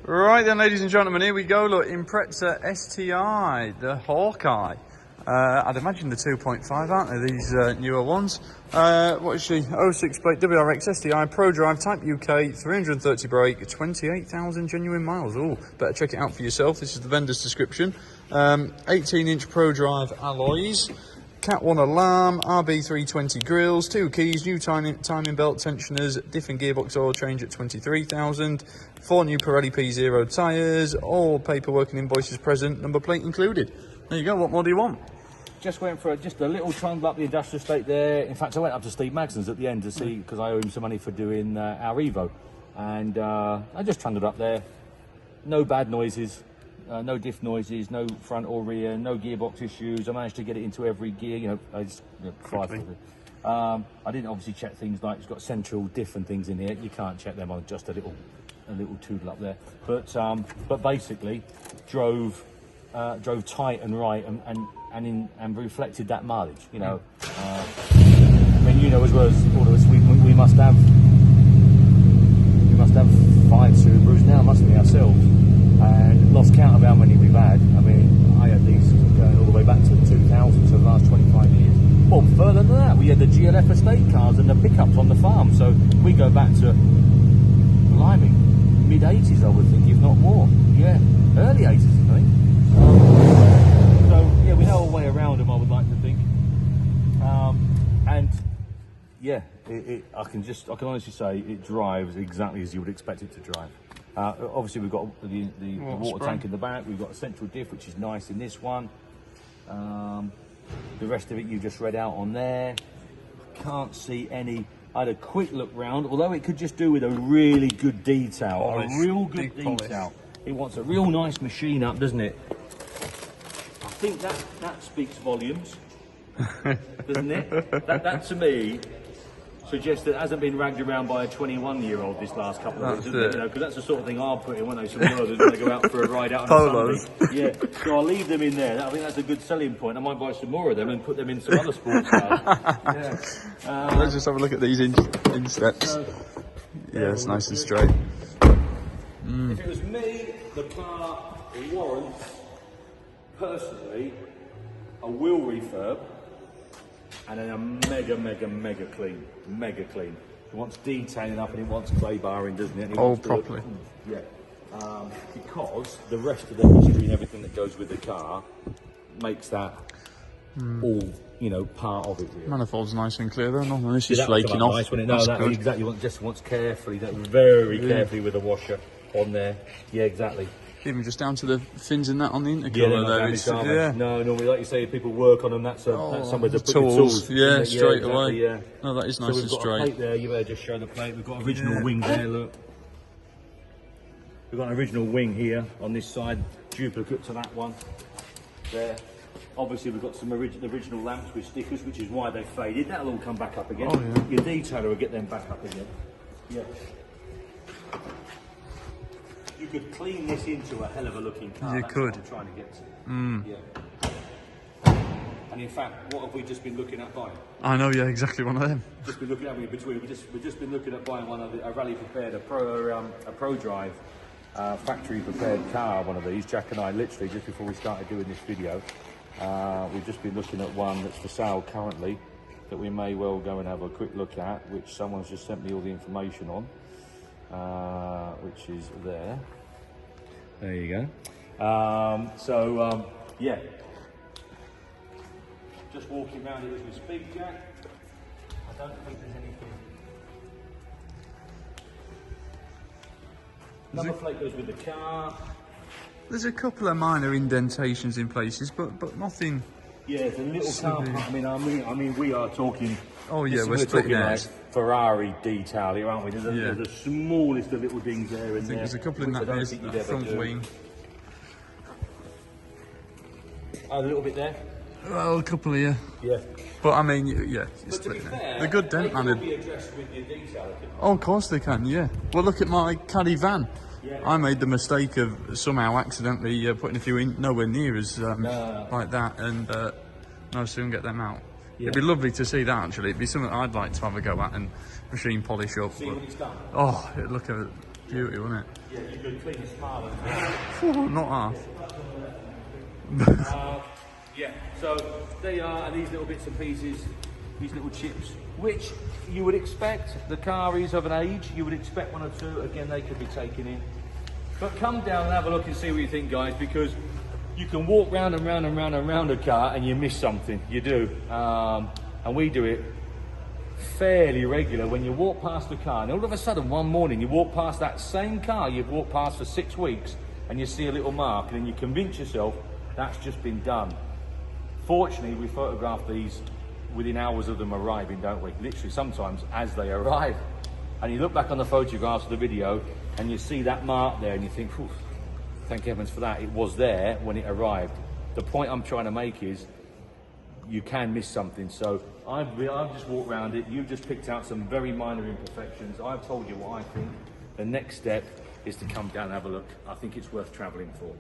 Right then, ladies and gentlemen, here we go. Look, Impreza Sti, the Hawkeye. I'd imagine the 2.5, aren't they, these newer ones? What is she? 06 plate WRX Sti, Prodrive, Type UK, 330 brake, 28,000 genuine miles. Oh, better check it out for yourself. This is the vendor's description. 18-inch Prodrive alloys, Cat 1 alarm, RB320 grills, 2 keys, new timing belt tensioners, diff and gearbox oil change at 23,000, 4 new Pirelli P0 tyres, all paperwork and invoices present, number plate included. There you go. What more do you want? Just went for just a little trundle up the industrial estate there. In fact, I went up to Steve Mathewsons at the end to see, because I owe him some money for doing our Evo. And I just trundled up there. No bad noises, no diff noises, no front or rear, no gearbox issues. I managed to get it into every gear, you know, I just I didn't obviously check things like it's got central diff and things in here. You can't check them on just a little toodle up there. But basically drove tight and right and reflected that mileage, you know. I mean, you know as well as all of us, we must have 5 Subarus now, mustn't we, ourselves? And lost count of how many we've had. I mean, I had these going all the way back to 2000, so the last 25 years. Well, further than that, we had the GLF estate cars and the pickups on the farm, so we go back to, blimey, mid-80s, I would think, if not more. Yeah, early 80s, I think. So yeah, we know our way around them, I would like to think. And yeah, I can honestly say it drives exactly as you would expect it to drive. Obviously we've got the water tank in the back, we've got a central diff which is nice in this one. The rest of it you just read out on there. Can't see any. I had a quick look round, although it could just do with a really good detail, polish, a real good detail. Polish. It wants a real nice machine up, doesn't it? I think that speaks volumes, doesn't it? That to me suggests that it hasn't been ragged around by a 21-year-old this last couple of weeks, isn't it? You know, because that's the sort of thing I'll put in when they some brothers when they go out for a ride out on a Sunday. Yeah, so I'll leave them in there. I think that's a good selling point. I might buy some more of them and put them in some other sports cars. Yeah. Let's just have a look at these insteps. Yeah, it's nice and straight. If it was me, the car warrants, personally, a wheel refurb and then a mega clean. It wants detailing up and it wants clay barring, doesn't it? Oh, properly. Yeah. Because the rest of the history and everything that goes with the car makes that all, you know, part of it. Really. Manifold's nice and clear though, no? This is flaking off. Nice, no, that exactly. Just wants carefully, very carefully with a washer on there. Yeah, exactly. Even just down to the fins and that on the intercooler there. No, normally, like you say, people work on them. That's somewhere to put tools. Your tools. Yeah, straight away. Yeah. No, that is nice and straight. So we've got a plate there. You better just show the plate. We've got original wing there. Look, we've got an original wing here on this side, duplicate to that one there. Obviously, we've got some original lamps with stickers, which is why they faded. That'll all come back up again. Oh, yeah. Your detailer will get them back up again. Yeah. You could clean this into a hell of a looking car. You could. That's what I'm trying to get to. Yeah. And in fact, what have we just been looking at buying? I know, yeah, exactly one of them. Just been looking at we've just been looking at buying one of a rally prepared, a Prodrive factory prepared car. One of these. Jack and I literally just before we started doing this video, we've just been looking at one that's for sale currently that we may well go and have a quick look at, which someone's just sent me all the information on. Which is there. There you go. Yeah. Just walking around it as we speak, Jack. I don't think there's anything. Number plate goes with the car. There's a couple of minor indentations in places, but nothing. Yeah, it's a little car. I mean, we are talking. Oh yeah, we're splitting hairs. Like Ferrari detail here, aren't we? There's the smallest of little dings there. I think there's a couple in that front wing. A little bit there. Well, a couple here. Yeah. But I mean, yeah, you're splitting it. They're good dent mannered. Oh, of course they can. Yeah. Well, look at my caddy van. Yeah. I made the mistake of somehow accidentally putting a few in nowhere near as like that, and I'll soon get them out. Yeah. It'd be lovely to see that actually. It'd be something I'd like to have a go at and machine polish up. See what it's done. Oh, it'd look Beauty, wasn't it? Yeah, you could clean your smile. Not half. Yeah, so they are these little bits and pieces, these little chips, which you would expect. The car is of an age, you would expect one or two. Again, they could be taken in. But come down and have a look and see what you think, guys, because you can walk round and round and round and round a car and you miss something. You do. And we do it fairly regular. When you walk past a car and all of a sudden one morning you walk past that same car you've walked past for 6 weeks and you see a little mark, and then you convince yourself that's just been done. Fortunately, we photograph these within hours of them arriving, don't we? Literally, sometimes as they arrive. And you look back on the photographs of the video and you see that mark there and you think, thank heavens for that, it was there when it arrived. The point I'm trying to make is you can miss something. So I've just walked around it, you've just picked out some very minor imperfections. I've told you what I think. The next step is to come down and have a look. I think it's worth travelling for.